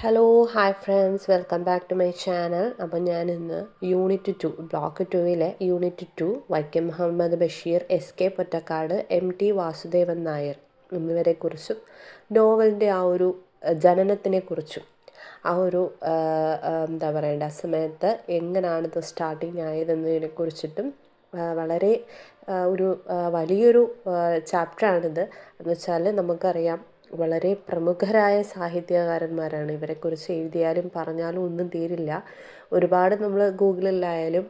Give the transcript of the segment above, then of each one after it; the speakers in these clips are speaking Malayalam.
Hello hi friends, welcome back to my channel. അപ്പോൾ ഞാനിന്ന് യൂണിറ്റ് 2 ബ്ലോക്ക് 2-ലെ unit 2 Vaikom Muhammad Basheer, S K Pottekkatt, MT Vasudevan Nair എന്നിവരെക്കുറിച്ചും നോവലിൻ്റെ ആ ഒരു ജനനത്തിനെക്കുറിച്ചും ആ ഒരു എന്താ പറയേണ്ട സമയത്ത് എങ്ങനെയാണിത് സ്റ്റാർട്ടിങ് ആയതെന്നതിനെക്കുറിച്ചിട്ടും വളരെ ഒരു വലിയൊരു ചാപ്റ്ററാണിത്. എന്ന് വെച്ചാൽ നമുക്കറിയാം, വളരെ പ്രമുഖരായ സാഹിത്യകാരന്മാരാണ്. ഇവരെക്കുറിച്ച് എഴുതിയാലും പറഞ്ഞാലും ഒന്നും തീരില്ല. ഒരുപാട് നമ്മൾ ഗൂഗിളിലായാലും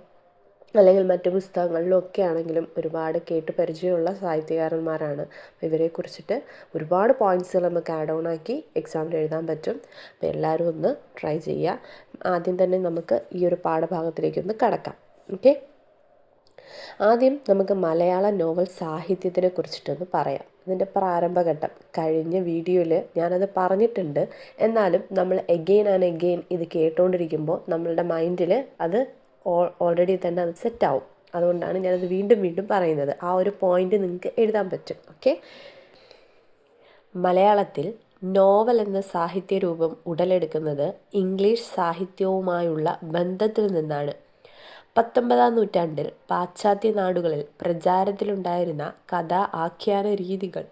അല്ലെങ്കിൽ മറ്റു പുസ്തകങ്ങളിലും ഒക്കെ ആണെങ്കിലും ഒരുപാട് കേട്ട് പരിചയമുള്ള സാഹിത്യകാരന്മാരാണ്. ഇവരെക്കുറിച്ചിട്ട് ഒരുപാട് പോയിൻറ്റ്സുകൾ നമുക്ക് ആഡ് ഓൺ ആക്കി എക്സാമിൽ എഴുതാൻ പറ്റും. അപ്പോൾ എല്ലാവരും ഒന്ന് ട്രൈ ചെയ്യുക. ആദ്യം തന്നെ നമുക്ക് ഈ ഒരു പാഠഭാഗത്തിലേക്കൊന്ന് കടക്കാം. ഓക്കെ, ആദ്യം നമുക്ക് മലയാള നോവൽ സാഹിത്യത്തിനെ കുറിച്ചിട്ടൊന്ന് പറയാം. ഇതിൻ്റെ പ്രാരംഭഘട്ടം കഴിഞ്ഞ വീഡിയോയിൽ ഞാനത് പറഞ്ഞിട്ടുണ്ട്. എന്നാലും നമ്മൾ എഗെയിൻ ആൻഡ് എഗെയിൻ ഇത് കേട്ടുകൊണ്ടിരിക്കുമ്പോൾ നമ്മളുടെ മൈൻഡിൽ അത് ഓൾറെഡി തന്നെ അത് സെറ്റാവും. അതുകൊണ്ടാണ് ഞാനത് വീണ്ടും വീണ്ടും പറയുന്നത്. ആ ഒരു പോയിന്റ് നിങ്ങൾക്ക് എഴുതാൻ പറ്റും. ഓക്കെ, മലയാളത്തിൽ നോവൽ എന്ന സാഹിത്യരൂപം ഉടലെടുക്കുന്നത് ഇംഗ്ലീഷ് സാഹിത്യവുമായുള്ള ബന്ധത്തിൽ നിന്നാണ്. 19-ാം നൂറ്റാണ്ടിൽ പാശ്ചാത്യ നാടുകളിൽ പ്രചാരത്തിലുണ്ടായിരുന്ന കഥാ ആഖ്യാന രീതികൾ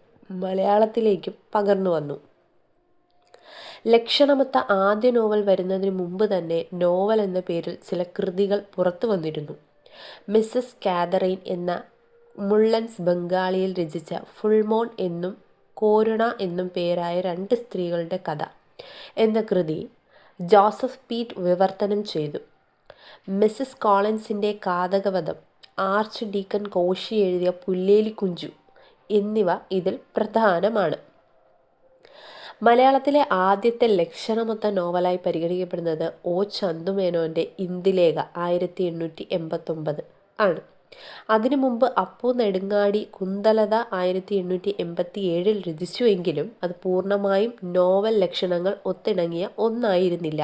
മലയാളത്തിലേക്കും പകർന്നു വന്നു. ലക്ഷണമൊത്ത ആദ്യ നോവൽ വരുന്നതിന് മുമ്പ് തന്നെ നോവൽ എന്ന പേരിൽ ചില കൃതികൾ പുറത്തു വന്നിരുന്നു. മിസ്സസ് കാതറീൻ എന്ന മുള്ളൻസ് ബംഗാളിയിൽ രചിച്ച ഫുൾമോൺ എന്നും കോരുണ എന്നും പേരായ രണ്ട് സ്ത്രീകളുടെ കഥ എന്ന കൃതി ജോസഫ് പീറ്റ് വിവർത്തനം ചെയ്തു. മിസ്സസ് കോളിൻസിൻ്റെ കാതകവധം, ആർച്ച് ഡീക്കൺ കോശി എഴുതിയ പുല്ലേലി കുഞ്ചു എന്നിവ ഇതിൽ പ്രധാനമാണ്. മലയാളത്തിലെ ആദ്യത്തെ ലക്ഷണമൊത്ത നോവലായി പരിഗണിക്കപ്പെടുന്നത് ഒ ചന്തുമേനോൻ്റെ ഇന്ദുലേഖ 1889 ആണ്. അതിനു മുമ്പ് അപ്പു നെടുങ്ങാടി കുന്തലത 1887 രചിച്ചുവെങ്കിലും അത് പൂർണ്ണമായും നോവൽ ലക്ഷണങ്ങൾ ഒത്തിണങ്ങിയ ഒന്നായിരുന്നില്ല.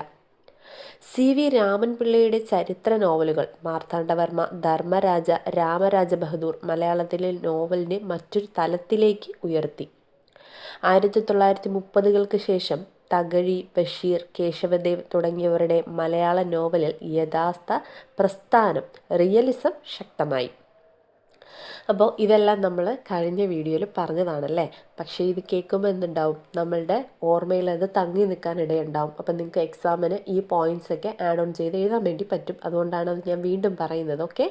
CV രാമൻപിള്ളയുടെ ചരിത്ര നോവലുകൾ മാർത്താണ്ഡവർമ്മ, ധർമ്മരാജ, രാമരാജ ബഹദൂർ മലയാളത്തിലെ നോവലിനെ മറ്റൊരു തലത്തിലേക്ക് ഉയർത്തി. 1930-കൾക്ക് ശേഷം തകഴി, ബഷീർ, കേശവദേവ് തുടങ്ങിയവരുടെ മലയാള നോവലിൽ യഥാർത്ഥ പ്രസ്ഥാനം റിയലിസം ശക്തമായി. അപ്പോൾ ഇതെല്ലാം നമ്മൾ കഴിഞ്ഞ വീഡിയോയിൽ പറഞ്ഞതാണല്ലേ. പക്ഷേ ഇത് കേൾക്കുമ്പോൾ എന്തുണ്ടാവും, നമ്മളുടെ ഓർമ്മയിൽ അത് തങ്ങി നിൽക്കാൻ ഇടയുണ്ടാവും. അപ്പം നിങ്ങൾക്ക് എക്സാമിന് ഈ പോയിൻറ്റ്സൊക്കെ ആഡ് ഓൺ ചെയ്ത് എഴുതാൻ വേണ്ടി പറ്റും. അതുകൊണ്ടാണ് അത് ഞാൻ വീണ്ടും പറയുന്നത്. ഓക്കെ,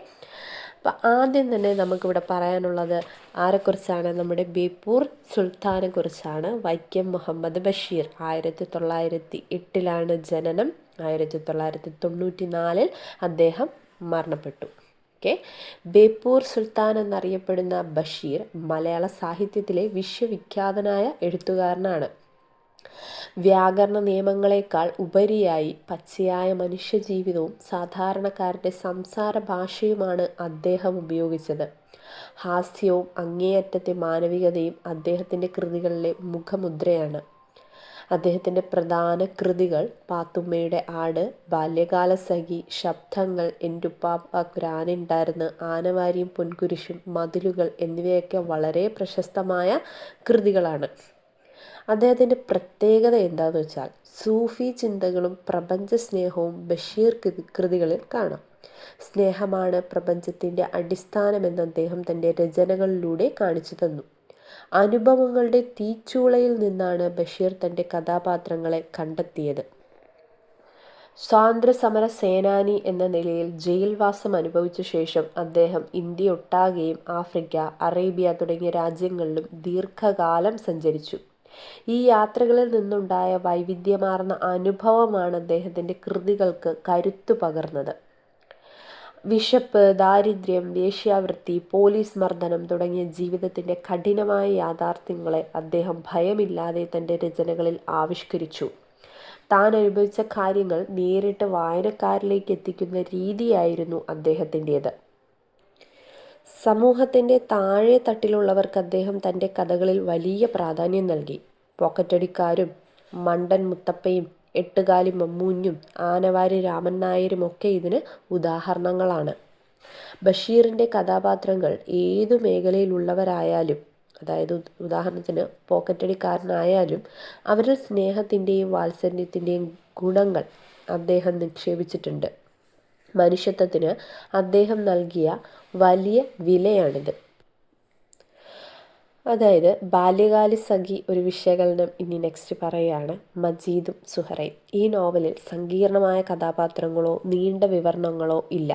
അപ്പം ആദ്യം തന്നെ നമുക്കിവിടെ പറയാനുള്ളത് ആരെക്കുറിച്ചാണ്? നമ്മുടെ ബേപ്പൂർ സുൽത്താനെ കുറിച്ചാണ്. വൈക്കം മുഹമ്മദ് ബഷീർ 1908 ജനനം. 1994 അദ്ദേഹം മരണപ്പെട്ടു. ഓക്കെ, ബേപ്പൂർ സുൽത്താൻ എന്നറിയപ്പെടുന്ന ബഷീർ മലയാള സാഹിത്യത്തിലെ വിശ്വവിഖ്യാതനായ എഴുത്തുകാരനാണ്. വ്യാകരണ നിയമങ്ങളെക്കാൾ ഉപരിയായി പച്ചയായ മനുഷ്യജീവിതവും സാധാരണക്കാരുടെ സംസാര ഭാഷയുമാണ് അദ്ദേഹം ഉപയോഗിച്ചത്. ഹാസ്യവും അങ്ങേയറ്റത്തെ മാനവികതയും അദ്ദേഹത്തിൻ്റെ കൃതികളിലെ മുഖമുദ്രയാണ്. അദ്ദേഹത്തിൻ്റെ പ്രധാന കൃതികൾ പാത്തുമ്മയുടെ ആട്, ബാല്യകാലസഖി, ശബ്ദങ്ങൾ, എൻ്റുപ്പാപ്പക്കുരാനുണ്ടായിരുന്ന്, ആനവാരിയും പൊൻകുരിശും, മതിലുകൾ എന്നിവയൊക്കെ വളരെ പ്രശസ്തമായ കൃതികളാണ്. അദ്ദേഹത്തിൻ്റെ പ്രത്യേകത എന്താണെന്ന് വെച്ചാൽ സൂഫി ചിന്തകളും പ്രപഞ്ച സ്നേഹവും ബഷീർ കൃതികളിൽ കാണാം. സ്നേഹമാണ് പ്രപഞ്ചത്തിൻ്റെ അടിസ്ഥാനമെന്ന് അദ്ദേഹം തൻ്റെ രചനകളിലൂടെ കാണിച്ചു തന്നു. അനുഭവങ്ങളുടെ തീച്ചൂളയിൽ നിന്നാണ് ബഷീർ തൻ്റെ കഥാപാത്രങ്ങളെ കണ്ടെത്തിയത്. സ്വാതന്ത്ര്യസമര സേനാനി എന്ന നിലയിൽ ജയിൽവാസം അനുഭവിച്ച ശേഷം അദ്ദേഹം ഇന്ത്യയൊട്ടാകെയും ആഫ്രിക്ക, അറേബ്യ തുടങ്ങിയ രാജ്യങ്ങളിലും ദീർഘകാലം സഞ്ചരിച്ചു. ഈ യാത്രകളിൽ നിന്നുണ്ടായ വൈവിധ്യമാർന്ന അനുഭവമാണ് അദ്ദേഹത്തിൻ്റെ കൃതികൾക്ക് കരുത്തു പകർന്നത്. വിശപ്പ്, ദാരിദ്ര്യം, വേശ്യാവൃത്തി, പോലീസ് മർദ്ദനം തുടങ്ങിയ ജീവിതത്തിൻ്റെ കഠിനമായ യാഥാർത്ഥ്യങ്ങളെ അദ്ദേഹം ഭയമില്ലാതെ തൻ്റെ രചനകളിൽ ആവിഷ്കരിച്ചു. താൻ അനുഭവിച്ച കാര്യങ്ങൾ നേരിട്ട് വായനക്കാരിലേക്ക് എത്തിക്കുന്ന രീതിയായിരുന്നു അദ്ദേഹത്തിൻ്റേത്. സമൂഹത്തിൻ്റെ താഴെ തട്ടിലുള്ളവർക്ക് അദ്ദേഹം തൻ്റെ കഥകളിൽ വലിയ പ്രാധാന്യം നൽകി. പോക്കറ്റടിക്കാരും മണ്ടൻ മുത്തപ്പയും എട്ടുകാലി മമ്മൂഞ്ഞും ആനവാരി രാമൻ നായരും ഒക്കെ ഇതിന് ഉദാഹരണങ്ങളാണ്. ബഷീറിൻ്റെ കഥാപാത്രങ്ങൾ ഏതു മേഖലയിലുള്ളവരായാലും അതായത് ഉദാഹരണത്തിന് പോക്കറ്റടിക്കാരനായാലും അവരിൽ സ്നേഹത്തിൻ്റെയും വാത്സല്യത്തിൻ്റെയും ഗുണങ്ങൾ അദ്ദേഹം നിക്ഷേപിച്ചിട്ടുണ്ട്. മനുഷ്യത്വത്തിന് അദ്ദേഹം നൽകിയ വലിയ വിലയാണിത്. അതായത് ബാല്യകാല സഖി ഒരു വിശകലനം ഇനി നെക്സ്റ്റ് പറയുകയാണ്. മജീദും സുഹറയും. ഈ നോവലിൽ സങ്കീർണമായ കഥാപാത്രങ്ങളോ നീണ്ട വിവരണങ്ങളോ ഇല്ല.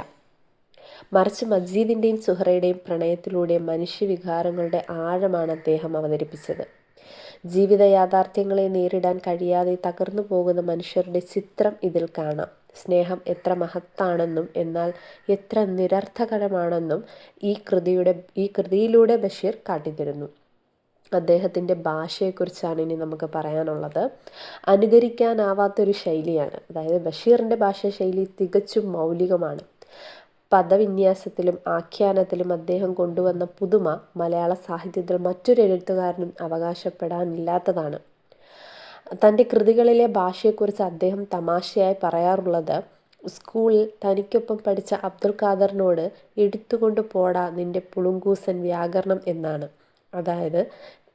മറിച്ച് മജീദിൻ്റെയും സുഹറയുടെയും പ്രണയത്തിലൂടെ മനുഷ്യവികാരങ്ങളുടെ ആഴമാണ് അദ്ദേഹം അവതരിപ്പിച്ചത്. ജീവിത യാഥാർത്ഥ്യങ്ങളെ നേരിടാൻ കഴിയാതെ തകർന്നു പോകുന്ന മനുഷ്യരുടെ ചിത്രം ഇതിൽ കാണാം. സ്നേഹം എത്ര മഹത്താണെന്നും എന്നാൽ എത്ര നിരർത്ഥകരമാണെന്നും ഈ കൃതിയിലൂടെ ബഷീർ കാട്ടിത്തരുന്നു. അദ്ദേഹത്തിൻ്റെ ഭാഷയെക്കുറിച്ചാണ് ഇനി നമുക്ക് പറയാനുള്ളത്. അനുകരിക്കാനാവാത്തൊരു ശൈലിയാണ്. അതായത് ബഷീറിൻ്റെ ഭാഷാശൈലി തികച്ചും മൗലികമാണ്. പദവിന്യാസത്തിലും ആഖ്യാനത്തിലും അദ്ദേഹം കൊണ്ടുവന്ന പുതുമ മലയാള സാഹിത്യത്തിൽ മറ്റൊരു എഴുത്തുകാരനും അവകാശപ്പെടാനില്ലാത്തതാണ്. തൻ്റെ കൃതികളിലെ ഭാഷയെക്കുറിച്ച് അദ്ദേഹം തമാശയായി പറയാറുള്ളത്, സ്കൂളിൽ തനിക്കൊപ്പം പഠിച്ച അബ്ദുൽ ഖാദറിനോട് എടുത്തുകൊണ്ട് പോടാ നിന്റെ പുളുങ്കൂസൻ വ്യാകരണം എന്നാണ്. അതായത്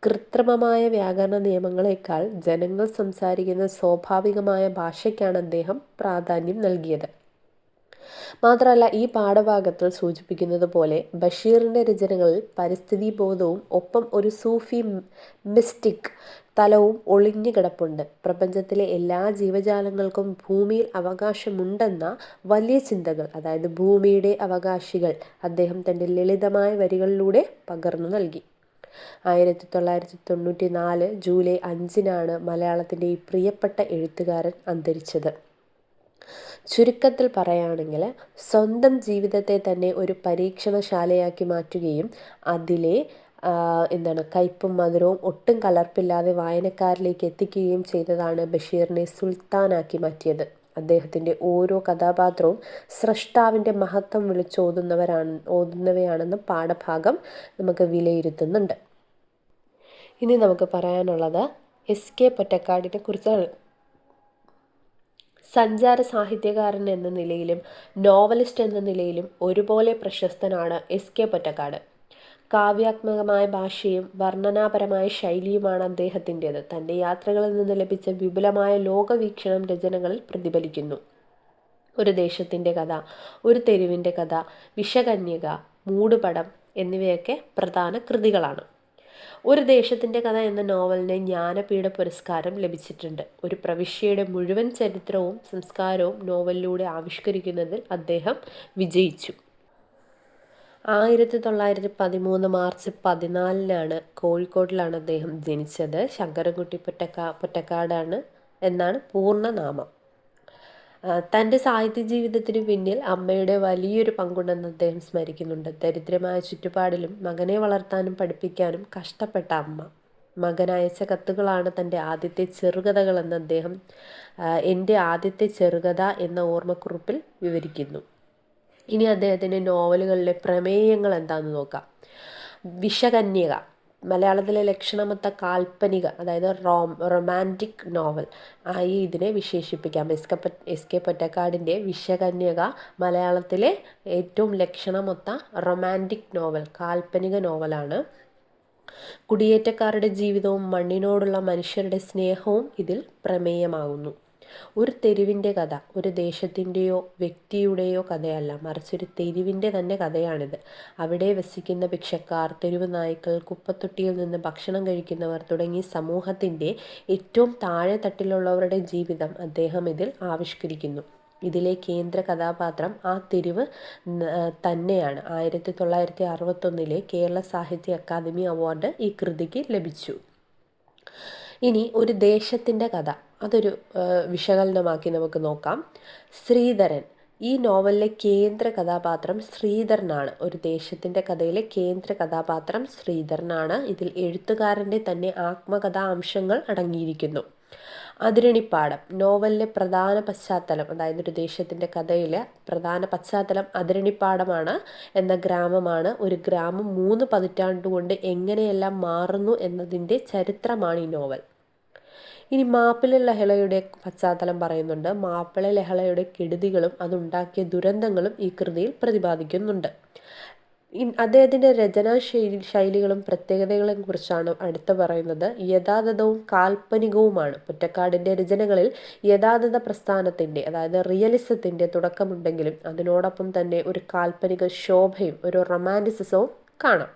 കൃത്രിമമായ വ്യാകരണ നിയമങ്ങളെക്കാൾ ജനങ്ങൾ സംസാരിക്കുന്ന സ്വാഭാവികമായ ഭാഷയ്ക്കാണ് അദ്ദേഹം പ്രാധാന്യം നൽകിയത്. മാത്രമല്ല, ഈ പാഠഭാഗത്തിൽ സൂചിപ്പിക്കുന്നത് പോലെ ബഷീറിൻ്റെ രചനകളിൽ പരിസ്ഥിതി ബോധവും ഒപ്പം ഒരു സൂഫി മിസ്റ്റിക് തലവും ഒളിഞ്ഞു കിടപ്പുണ്ട്. പ്രപഞ്ചത്തിലെ എല്ലാ ജീവജാലങ്ങൾക്കും ഭൂമിയിൽ അവകാശമുണ്ടെന്ന വലിയ ചിന്തകൾ, അതായത് ഭൂമിയുടെ അവകാശികൾ, അദ്ദേഹം തൻ്റെ ലളിതമായ വരികളിലൂടെ പകർന്നു നൽകി. 1994 ജൂലൈ 5 മലയാളത്തിൻ്റെ ഈ പ്രിയപ്പെട്ട എഴുത്തുകാരൻ അന്തരിച്ചത്. ചുരുക്കത്തിൽ പറയുകയാണെങ്കിൽ സ്വന്തം ജീവിതത്തെ തന്നെ ഒരു പരീക്ഷണശാലയാക്കി മാറ്റുകയും അതിലെ കയ്പും മധുരവും ഒട്ടും കലർപ്പില്ലാതെ വായനക്കാരിലേക്ക് എത്തിക്കുകയും ചെയ്തതാണ് ബഷീറിനെ സുൽത്താനാക്കി മാറ്റിയത്. അദ്ദേഹത്തിൻ്റെ ഓരോ കഥാപാത്രവും സ്രഷ്ടാവിൻ്റെ മഹത്വം ഓതുന്നവയാണെന്ന് പാഠഭാഗം നമുക്ക് വിലയിരുത്തുന്നുണ്ട്. ഇനി നമുക്ക് പറയാനുള്ളത് എസ്.കെ. പൊറ്റക്കാടിനെ കുറിച്ചാണ്. സഞ്ചാര സാഹിത്യകാരൻ എന്ന നിലയിലും നോവലിസ്റ്റ് എന്ന നിലയിലും ഒരുപോലെ പ്രശസ്തനാണ് എസ്.കെ. പൊറ്റക്കാട്. കാവ്യാത്മകമായ ഭാഷയും വർണ്ണനാപരമായ ശൈലിയുമാണ് അദ്ദേഹത്തിൻ്റേത്. തൻ്റെ യാത്രകളിൽ നിന്ന് ലഭിച്ച വിപുലമായ ലോകവീക്ഷണം രചനകളിൽ പ്രതിഫലിക്കുന്നു. ഒരു ദേശത്തിൻ്റെ കഥ, ഒരു തെരുവിൻ്റെ കഥ, വിഷകന്യക, മൂടുപടം എന്നിവയൊക്കെ പ്രധാന കൃതികളാണ്. ഒരു ദേശത്തിൻ്റെ കഥ എന്ന നോവലിന് ജ്ഞാനപീഠ പുരസ്കാരം ലഭിച്ചിട്ടുണ്ട്. ഒരു പ്രവിശ്യയുടെ മുഴുവൻ ചരിത്രവും സംസ്കാരവും നോവലിലൂടെ ആവിഷ്കരിക്കുന്നതിൽ അദ്ദേഹം വിജയിച്ചു. 1913 മാർച്ച് 14 കോഴിക്കോട്ടിലാണ് അദ്ദേഹം ജനിച്ചത്. ശങ്കരൻകുട്ടി പൊറ്റക്കാടാണ് എന്നാണ് പൂർണ്ണനാമം. തൻ്റെ സാഹിത്യ ജീവിതത്തിന് പിന്നിൽ അമ്മയുടെ വലിയൊരു പങ്കുണ്ടെന്ന് അദ്ദേഹം സ്മരിക്കുന്നുണ്ട്. ദരിദ്രമായ ചുറ്റുപാടിലും മകനെ വളർത്താനും പഠിപ്പിക്കാനും കഷ്ടപ്പെട്ട അമ്മ. മകൻ അയച്ച കത്തുകളാണ് തൻ്റെ ആദ്യത്തെ ചെറുകഥകളെന്ന് അദ്ദേഹം എൻ്റെ ആദ്യത്തെ ചെറുകഥ എന്ന ഓർമ്മക്കുറിപ്പിൽ വിവരിക്കുന്നു. ഇനി അദ്ദേഹത്തിൻ്റെ നോവലുകളിലെ പ്രമേയങ്ങൾ എന്താണെന്ന് നോക്കാം. വിഷകന്യക മലയാളത്തിലെ ലക്ഷണമൊത്ത കാൽപ്പനിക, അതായത് റൊമാൻറ്റിക് നോവൽ ആയി ഇതിനെ വിശേഷിപ്പിക്കാം. എസ്.കെ. പൊറ്റക്കാടിൻ്റെ വിഷകന്യക മലയാളത്തിലെ ഏറ്റവും ലക്ഷണമൊത്ത റൊമാൻറ്റിക് നോവൽ, കാൽപ്പനിക നോവലാണ്. കുടിയേറ്റക്കാരുടെ ജീവിതവും മണ്ണിനോടുള്ള മനുഷ്യരുടെ സ്നേഹവും ഇതിൽ പ്രമേയമാകുന്നു. ഒരു തെരുവിൻ്റെ കഥ ഒരു ദേശത്തിൻ്റെയോ വ്യക്തിയുടെയോ കഥയല്ല, മറിച്ച് ഒരു തെരുവിൻ്റെ തന്നെ കഥയാണിത്. അവിടെ വസിക്കുന്ന ഭിക്ഷക്കാർ, തെരുവ് നായ്ക്കൾ, കുപ്പത്തൊട്ടിയിൽ നിന്ന് ഭക്ഷണം കഴിക്കുന്നവർ തുടങ്ങി സമൂഹത്തിൻ്റെ ഏറ്റവും താഴെ തട്ടിലുള്ളവരുടെ ജീവിതം അദ്ദേഹം ഇതിൽ ആവിഷ്കരിക്കുന്നു. ഇതിലെ കേന്ദ്ര കഥാപാത്രം ആ തെരുവ് തന്നെയാണ്. 1961 കേരള സാഹിത്യ അക്കാദമി അവാർഡ് ഈ കൃതിക്ക് ലഭിച്ചു. ഇനി ഒരു ദേശത്തിൻ്റെ കഥ, അതൊരു വിശകലനമാക്കി നമുക്ക് നോക്കാം. ശ്രീധരൻ. ഈ നോവലിലെ കേന്ദ്ര കഥാപാത്രം ശ്രീധരനാണ്. ഒരു ദേശത്തിൻ്റെ കഥയിലെ കേന്ദ്ര കഥാപാത്രം ശ്രീധരനാണ്. ഇതിൽ എഴുത്തുകാരൻ്റെ തന്നെ ആത്മകഥാ അംശങ്ങൾ അടങ്ങിയിരിക്കുന്നു. അതിരണിപ്പാടം. നോവലിലെ പ്രധാന പശ്ചാത്തലം, അതായത് ഒരു ദേശത്തിൻ്റെ കഥയിലെ പ്രധാന പശ്ചാത്തലം അതിരണിപ്പാടമാണ് എന്ന ഗ്രാമമാണ്. ഒരു ഗ്രാമം 3 പതിറ്റാണ്ടുകൊണ്ട് എങ്ങനെയെല്ലാം മാറുന്നു എന്നതിൻ്റെ ചരിത്രമാണ് ഈ നോവൽ. ഇനി മാപ്പിള ലഹളയുടെ പശ്ചാത്തലം പറയുന്നുണ്ട്. മാപ്പിള ലഹളയുടെ കെടുതികളും അതുണ്ടാക്കിയ ദുരന്തങ്ങളും ഈ കൃതിയിൽ പ്രതിപാദിക്കുന്നുണ്ട്. അദ്ദേഹത്തിൻ്റെ ശൈലികളും പ്രത്യേകതകളെയും കുറിച്ചാണ് അടുത്ത പറയുന്നത്. യഥാതഥവും കാൽപ്പനികവുമാണ്. പൊറ്റക്കാടിൻ്റെ രചനകളിൽ യഥാതഥ പ്രസ്ഥാനത്തിൻ്റെ, അതായത് റിയലിസത്തിൻ്റെ തുടക്കമുണ്ടെങ്കിലും അതിനോടൊപ്പം തന്നെ ഒരു കാൽപ്പനിക ശോഭയും ഒരു റൊമാൻറ്റിസിസവും കാണാം.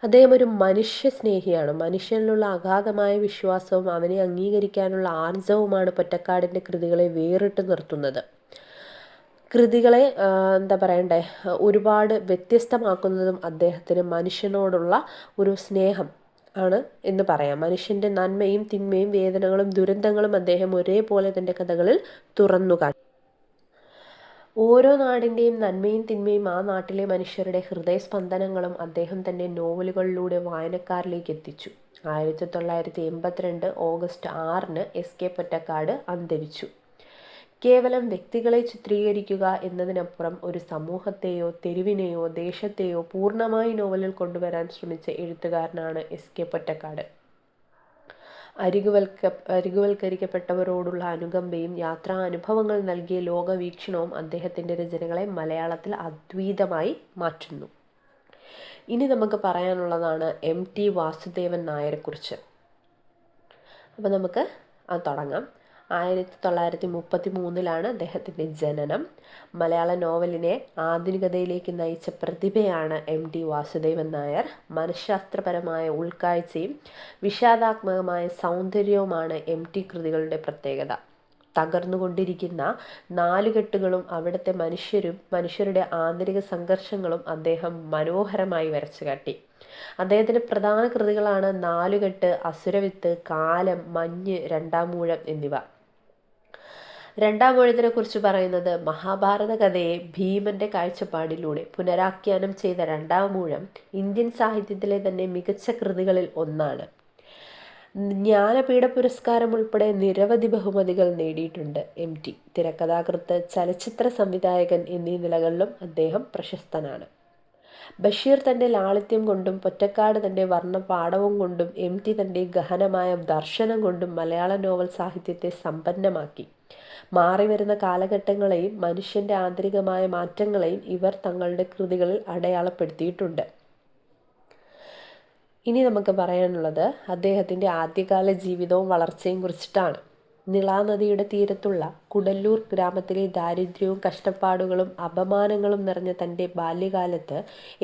അദ്ദേഹം ഒരു മനുഷ്യ സ്നേഹിയാണ്. മനുഷ്യനിലുള്ള അഗാധമായ വിശ്വാസവും അവനെ അംഗീകരിക്കാനുള്ള ആർജവുമാണ് പൊറ്റക്കാടിൻ്റെ കൃതികളെ വേറിട്ട് നിർത്തുന്നത്. കൃതികളെ എന്താ പറയണ്ടേ, ഒരുപാട് വ്യത്യസ്തമാക്കുന്നതും അദ്ദേഹത്തിന് മനുഷ്യനോടുള്ള ഒരു സ്നേഹം ആണ് എന്ന് പറയാം. മനുഷ്യൻ്റെ നന്മയും തിന്മയും വേദനകളും ദുരന്തങ്ങളും അദ്ദേഹം ഒരേപോലെ തൻ്റെ കഥകളിൽ തുറന്നു കാട്ടി. ഓരോ നാടിൻ്റെയും നന്മയും തിന്മയും ആ നാട്ടിലെ മനുഷ്യരുടെ ഹൃദയസ്പന്ദനങ്ങളും അദ്ദേഹം തൻ്റെ നോവലുകളിലൂടെ വായനക്കാരിലേക്ക് എത്തിച്ചു. 1982 ഓഗസ്റ്റ് 6 SK പൊറ്റക്കാട് അന്തരിച്ചു. കേവലം വ്യക്തികളെ ചിത്രീകരിക്കുക എന്നതിനപ്പുറം ഒരു സമൂഹത്തെയോ തെരുവിനെയോ ദേശത്തെയോ പൂർണ്ണമായി നോവലിൽ കൊണ്ടുവരാൻ ശ്രമിച്ച എഴുത്തുകാരനാണ് SK പൊറ്റക്കാട്. അരികുവൽക്കരിക്കപ്പെട്ടവരോടുള്ള അനുകമ്പയും യാത്രാ അനുഭവങ്ങൾ നൽകിയ ലോകവീക്ഷണവും അദ്ദേഹത്തിൻ്റെ രചനകളെ മലയാളത്തിൽ അദ്വൈതമായി മാറ്റുന്നു. ഇനി നമുക്ക് പറയാനുള്ളതാണ് MT വാസുദേവൻ നായരെക്കുറിച്ച്. അപ്പോൾ നമുക്ക് അത് തുടങ്ങാം. 1933 അദ്ദേഹത്തിൻ്റെ ജനനം. മലയാള നോവലിനെ ആധുനികതയിലേക്ക് നയിച്ച പ്രതിഭയാണ് MT വാസുദേവൻ നായർ. മനഃശാസ്ത്രപരമായ ഉൾക്കാഴ്ചയും വിഷാദാത്മകമായ സൗന്ദര്യവുമാണ് MT കൃതികളുടെ പ്രത്യേകത. തകർന്നുകൊണ്ടിരിക്കുന്ന നാലുകെട്ടുകളും അവിടുത്തെ മനുഷ്യരുടെ ആന്തരിക സംഘർഷങ്ങളും അദ്ദേഹം മനോഹരമായി വരച്ചു കാട്ടി. അദ്ദേഹത്തിൻ്റെ പ്രധാന കൃതികളാണ് നാലുകെട്ട്, അസുരവിത്ത്, കാലം, മഞ്ഞ്, രണ്ടാമൂഴം എന്നിവ. രണ്ടാമൂഴത്തിനെ കുറിച്ച് പറയുന്നത്, മഹാഭാരത കഥയെ ഭീമന്റെ കാഴ്ചപ്പാടിലൂടെ പുനരാഖ്യാനം ചെയ്ത രണ്ടാമൂഴം ഇന്ത്യൻ സാഹിത്യത്തിലെ തന്നെ മികച്ച കൃതികളിൽ ഒന്നാണ്. ജ്ഞാനപീഠ പുരസ്കാരം ഉൾപ്പെടെ നിരവധി ബഹുമതികൾ നേടിയിട്ടുണ്ട് MT. തിരക്കഥാകൃത്ത്, ചലച്ചിത്ര സംവിധായകൻ എന്നീ നിലകളിലും അദ്ദേഹം പ്രശസ്തനാണ്. ബഷീർ തൻ്റെ ലാളിത്യം കൊണ്ടും പൊറ്റക്കാട് തൻ്റെ വർണ്ണപാടവം കൊണ്ടും MT തൻ്റെ ഗഹനമായ ദർശനം കൊണ്ടും മലയാള നോവൽ സാഹിത്യത്തെ സമ്പന്നമാക്കി. മാറിവരുന്ന കാലഘട്ടങ്ങളെയും മനുഷ്യൻ്റെ ആന്തരികമായ മാറ്റങ്ങളെയും ഇവർ തങ്ങളുടെ കൃതികളിൽ അടയാളപ്പെടുത്തിയിട്ടുണ്ട്. ഇനി നമുക്ക് പറയാനുള്ളത് അദ്ദേഹത്തിൻ്റെ ആദ്യകാല ജീവിതവും വളർച്ചയും കുറിച്ചിട്ടാണ്. നിളാനദിയുടെ തീരത്തുള്ള കുടല്ലൂർ ഗ്രാമത്തിലെ ദാരിദ്ര്യവും കഷ്ടപ്പാടുകളും അപമാനങ്ങളും നിറഞ്ഞ തൻ്റെ ബാല്യകാലത്ത്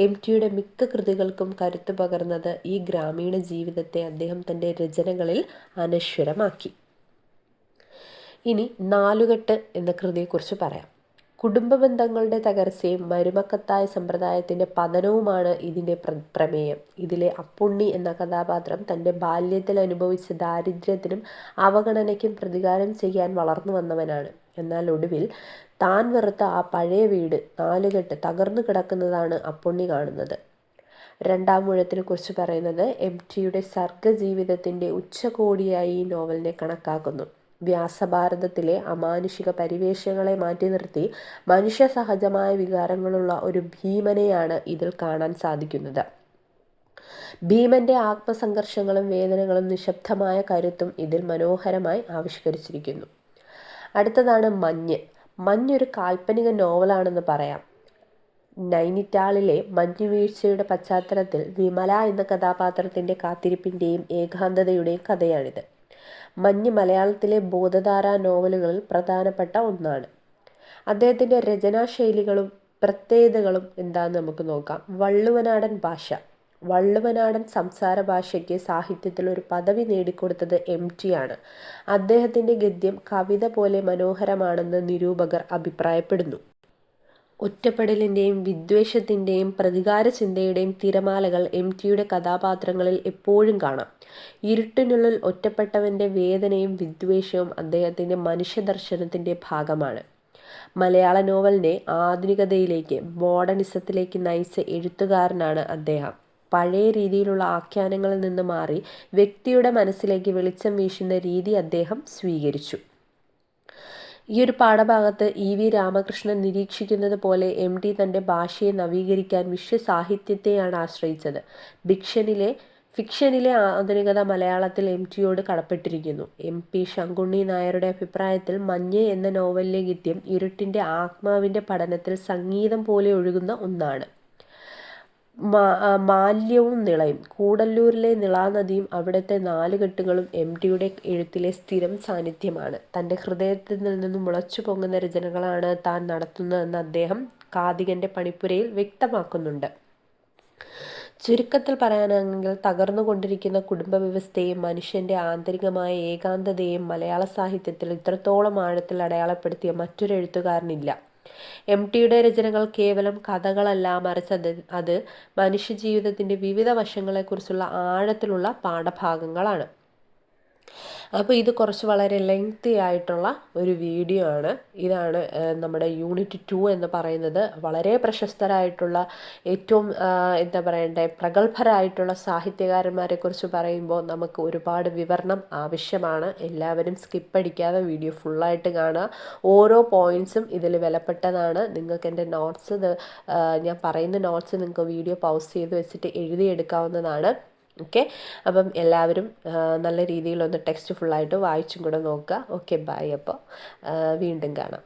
MTയുടെ മിക്ക കൃതികൾക്കും കരുത്തു പകർന്നത് ഈ ഗ്രാമീണ ജീവിതത്തെ അദ്ദേഹം തൻ്റെ രചനകളിൽ അനശ്വരമാക്കി. ഇനി നാലുകെട്ട് എന്ന കൃതിയെക്കുറിച്ച് പറയാം. കുടുംബ ബന്ധങ്ങളുടെ തകർച്ചയും മരുമക്കത്തായ സമ്പ്രദായത്തിൻ്റെ പതനവുമാണ് ഇതിൻ്റെ പ്രമേയം. ഇതിലെ അപ്പുണ്ണി എന്ന കഥാപാത്രം തൻ്റെ ബാല്യത്തിൽ അനുഭവിച്ച ദാരിദ്ര്യത്തിനും അവഗണനയ്ക്കും പ്രതികാരം ചെയ്യാൻ വളർന്നു വന്നവനാണ്. എന്നാൽ ഒടുവിൽ താൻ വെറുത്ത ആ പഴയ വീട് നാലുകെട്ട് തകർന്നു കിടക്കുന്നതാണ് അപ്പുണ്ണി കാണുന്നത്. രണ്ടാമൂഴത്തിനെ കുറിച്ച് പറയുന്നത്, MTയുടെ സർഗജീവിതത്തിൻ്റെ ഉച്ചകോടിയായി ഈ നോവലിനെ കണക്കാക്കുന്നു. വ്യാസഭാരതത്തിലെ അമാനുഷിക പരിവേഷങ്ങളെ മാറ്റി നിർത്തി മനുഷ്യ സഹജമായ വികാരങ്ങളുള്ള ഒരു ഭീമനെയാണ് ഇതിൽ കാണാൻ സാധിക്കുന്നത്. ഭീമന്റെ ആത്മസംഘർഷങ്ങളും വേദനകളും നിശബ്ദമായ കരുത്തും ഇതിൽ മനോഹരമായി ആവിഷ്കരിച്ചിരിക്കുന്നു. അടുത്തതാണ് മഞ്ഞ്. മഞ്ഞൊരു കാൽപ്പനിക നോവലാണെന്ന് പറയാം. നൈനിറ്റാളിലെ മഞ്ഞുവീഴ്ചയുടെ പശ്ചാത്തലത്തിൽ വിമല എന്ന കഥാപാത്രത്തിൻ്റെ കാത്തിരിപ്പിൻ്റെയും ഏകാന്തതയുടെയും കഥയാണിത്. മഞ്ഞ് മലയാളത്തിലെ ബോധധാരാ നോവലുകളിൽ പ്രധാനപ്പെട്ട ഒന്നാണ്. അദ്ദേഹത്തിൻ്റെ രചനാശൈലികളും പ്രത്യേകതകളും എന്താണെന്ന് നമുക്ക് നോക്കാം. വള്ളുവനാടൻ ഭാഷ. വള്ളുവനാടൻ സംസാര ഭാഷയ്ക്ക് സാഹിത്യത്തിൽ ഒരു പദവി നേടിക്കൊടുത്തത് MT ആണ്. അദ്ദേഹത്തിൻ്റെ ഗദ്യം കവിത പോലെ മനോഹരമാണെന്ന് നിരൂപകർ അഭിപ്രായപ്പെടുന്നു. ഒറ്റപ്പെടലിൻ്റെയും വിദ്വേഷത്തിൻ്റെയും പ്രതികാര ചിന്തയുടെയും തിരമാലകൾ MTയുടെ കഥാപാത്രങ്ങളിൽ എപ്പോഴും കാണാം. ഇരുട്ടിനുള്ളിൽ ഒറ്റപ്പെട്ടവൻ്റെ വേദനയും വിദ്വേഷവും അദ്ദേഹത്തിൻ്റെ മനുഷ്യദർശനത്തിൻ്റെ ഭാഗമാണ്. മലയാള നോവലിനെ ആധുനികതയിലേക്ക്, മോഡേണിസത്തിലേക്ക് നയിച്ച എഴുത്തുകാരനാണ് അദ്ദേഹം. പഴയ രീതിയിലുള്ള ആഖ്യാനങ്ങളിൽ നിന്ന് മാറി വ്യക്തിയുടെ മനസ്സിലേക്ക് വെളിച്ചം വീശുന്ന രീതി അദ്ദേഹം സ്വീകരിച്ചു. ഈ ഒരു പാഠഭാഗത്ത് EV രാമകൃഷ്ണൻ നിരീക്ഷിക്കുന്നത് പോലെ MT തൻ്റെ ഭാഷയെ നവീകരിക്കാൻ വിശ്വസാഹിത്യത്തെയാണ് ആശ്രയിച്ചത്. ഫിക്ഷനിലെ ആധുനികത മലയാളത്തിൽ MTയോട് കടപ്പെട്ടിരിക്കുന്നു. MP ശങ്കുണ്ണി നായരുടെ അഭിപ്രായത്തിൽ മഞ്ഞ് എന്ന നോവലിലെ ഗദ്യം ഇരുട്ടിൻ്റെ ആത്മാവിൻ്റെ പഠനത്തിൽ സംഗീതം പോലെ ഒഴുകുന്ന ഒന്നാണ്. മാല്യവും നിളയും. കൂടല്ലൂരിലെ നിളാനദിയും അവിടുത്തെ നാലുകെട്ടുകളും എം ടിയുടെ എഴുത്തിലെ സ്ഥിരം സാന്നിധ്യമാണ്. തൻ്റെ ഹൃദയത്തിൽ നിന്നും മുളച്ചു പൊങ്ങുന്ന രചനകളാണ് താൻ നടത്തുന്നതെന്ന് അദ്ദേഹം കാതികൻ്റെ പണിപ്പുരയിൽ വ്യക്തമാക്കുന്നുണ്ട്. ചുരുക്കത്തിൽ പറയാനാണെങ്കിൽ തകർന്നുകൊണ്ടിരിക്കുന്ന കുടുംബ വ്യവസ്ഥയെയും മനുഷ്യൻ്റെ ആന്തരികമായ ഏകാന്തതയെയും മലയാള സാഹിത്യത്തിൽ ഇത്രത്തോളം ആഴത്തിൽ അടയാളപ്പെടുത്തിയ മറ്റൊരു എഴുത്തുകാരനില്ല. എം ടിയുടെ രചനകൾ കേവലം കഥകളല്ല, മറിച്ച് അത് മനുഷ്യജീവിതത്തിൻ്റെ വിവിധ വശങ്ങളെക്കുറിച്ചുള്ള ആഴത്തിലുള്ള പാഠഭാഗങ്ങളാണ്. അപ്പോൾ ഇത് കുറച്ച് വളരെ ലെങ്തി ആയിട്ടുള്ള ഒരു വീഡിയോ ആണ്. ഇതാണ് നമ്മുടെ യൂണിറ്റ് 2 എന്ന് പറയുന്നത്. വളരെ പ്രശസ്തരായിട്ടുള്ള ഏറ്റവും എന്താ പറയണ്ടേ പ്രഗത്ഭരായിട്ടുള്ള സാഹിത്യകാരന്മാരെക്കുറിച്ച് പറയുമ്പോൾ നമുക്ക് ഒരുപാട് വിവരണം ആവശ്യമാണ്. എല്ലാവരും സ്കിപ്പ് അടിക്കാതെ വീഡിയോ ഫുള്ളായിട്ട് കാണുക. ഓരോ പോയിൻറ്റ്സും ഇതിൽ വിലപ്പെട്ടതാണ്. നിങ്ങൾക്ക് എൻ്റെ നോട്ട്സ് ഞാൻ പറയുന്ന നോട്ട്സ് നിങ്ങൾക്ക് വീഡിയോ പൗസ് ചെയ്ത് വെച്ചിട്ട് എഴുതിയെടുക്കാവുന്നതാണ്. ഓക്കെ, അപ്പം എല്ലാവരും നല്ല രീതിയിലൊന്ന് ടെക്സ്റ്റ് ഫുള്ളായിട്ട് വായിച്ചും കൂടെ നോക്കുക. Okay, bye. അപ്പോൾ വീണ്ടും കാണാം.